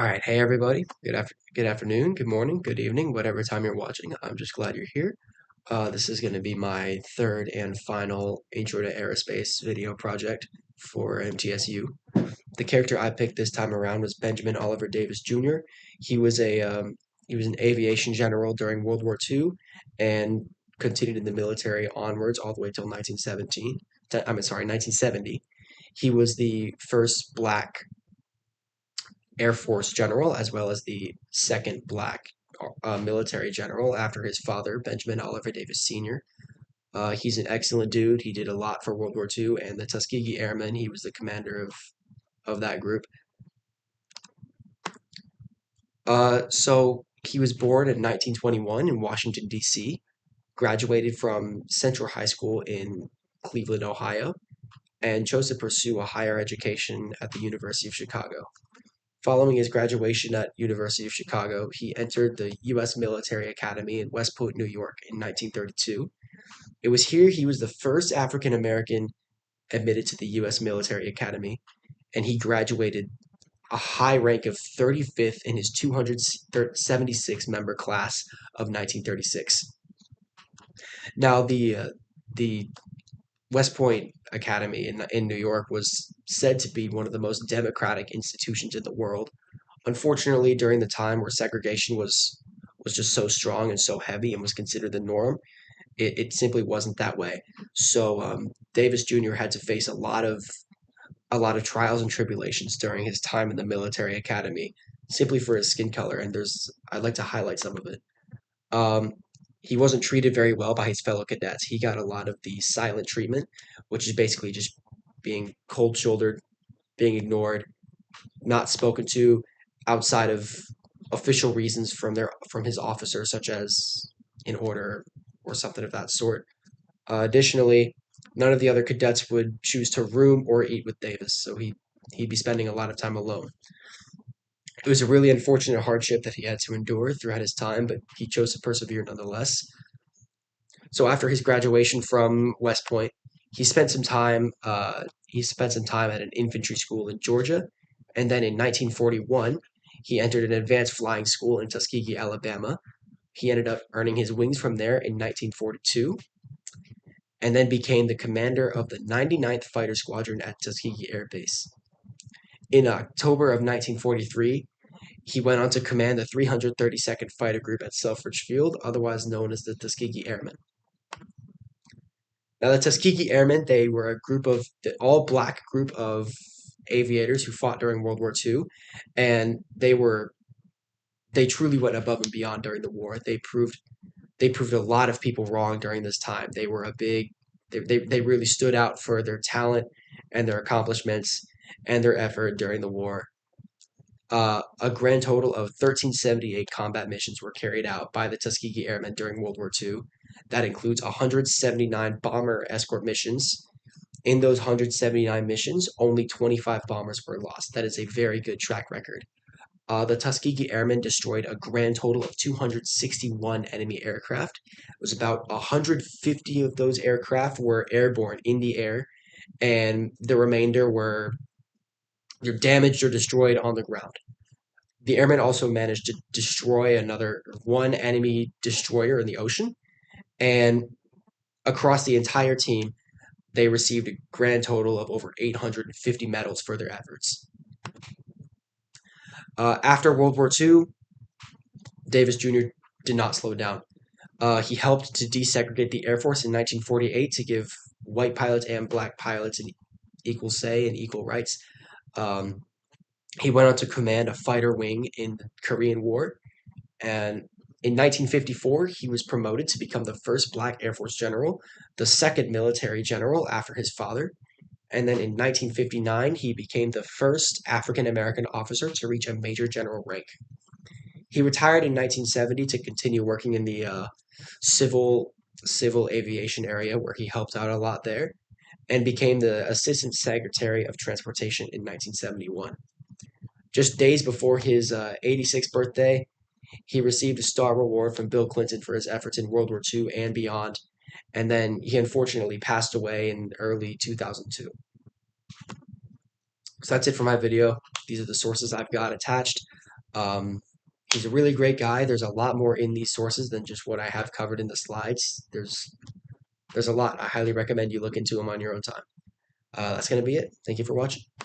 All right, hey everybody. Good afternoon, good morning, good evening, whatever time you're watching. I'm just glad you're here. This is going to be my third and final Intro to Aerospace video project for MTSU. The character I picked this time around was Benjamin Oliver Davis Jr. He was he was an aviation general during World War II and continued in the military onwards all the way till 1917. I mean, sorry, 1970. He was the first black Air Force general, as well as the second black military general after his father, Benjamin Oliver Davis Sr. He's an excellent dude. He did a lot for World War II and the Tuskegee Airmen. He was the commander of that group. So he was born in 1921 in Washington, D.C., graduated from Central High School in Cleveland, Ohio, and chose to pursue a higher education at the University of Chicago. Following his graduation at University of Chicago, he entered the U.S. Military Academy in West Point, New York in 1932. It was here he was the first African American admitted to the U.S. Military Academy, and he graduated a high rank of 35th in his 276 member class of 1936. Now, the West Point Academy in New York was said to be one of the most democratic institutions in the world. Unfortunately, during the time where segregation was just so strong and so heavy and was considered the norm, it simply wasn't that way. So Davis Jr. had to face a lot of trials and tribulations during his time in the military academy, simply for his skin color. And I'd like to highlight some of it. Um, he wasn't treated very well by his fellow cadets. He got a lot of the silent treatment, which is basically just being cold shouldered, being ignored, not spoken to outside of official reasons from his officer, such as an order or something of that sort. Additionally, none of the other cadets would choose to room or eat with Davis, so he'd be spending a lot of time alone. It was a really unfortunate hardship that he had to endure throughout his time, but he chose to persevere nonetheless. So after his graduation from West Point, he spent some time at an infantry school in Georgia, and then in 1941 he entered an advanced flying school in Tuskegee, Alabama. He ended up earning his wings from there in 1942, and then became the commander of the 99th Fighter Squadron at Tuskegee Air Base. In October of 1943, he went on to command the 332nd Fighter Group at Selfridge Field, otherwise known as the Tuskegee Airmen. Now, the Tuskegee Airmen, they were a group of the all black group of aviators who fought during World War II, and they truly went above and beyond during the war. They proved a lot of people wrong during this time. They were a big they really stood out for their talent and their accomplishments and their effort during the war. A grand total of 1378 combat missions were carried out by the Tuskegee Airmen during World War II. That includes 179 bomber escort missions. In those 179 missions, only 25 bombers were lost. That is a very good track record. The Tuskegee Airmen destroyed a grand total of 261 enemy aircraft. It was about 150 of those aircraft were airborne in the air, and the remainder were either damaged or destroyed on the ground. The airmen also managed to destroy another one enemy destroyer in the ocean, and across the entire team, they received a grand total of over 850 medals for their efforts. After World War II, Davis Jr. did not slow down. He helped to desegregate the Air Force in 1948 to give white pilots and black pilots an equal say and equal rights. Um, he went on to command a fighter wing in the Korean War, and in 1954 he was promoted to become the first black Air Force general, the second military general after his father. And then in 1959 he became the first African American officer to reach a major general rank. He retired in 1970 to continue working in the civil civil aviation area where he helped out a lot there, and became the Assistant Secretary of Transportation in 1971. Just days before his 86th birthday, he received a star reward from Bill Clinton for his efforts in World War II and beyond, and then he unfortunately passed away in early 2002. So that's it for my video. These are the sources I've got attached. Um, he's a really great guy. There's a lot more in these sources than just what I have covered in the slides. There's a lot. I highly recommend you look into him on your own time. That's going to be it. Thank you for watching.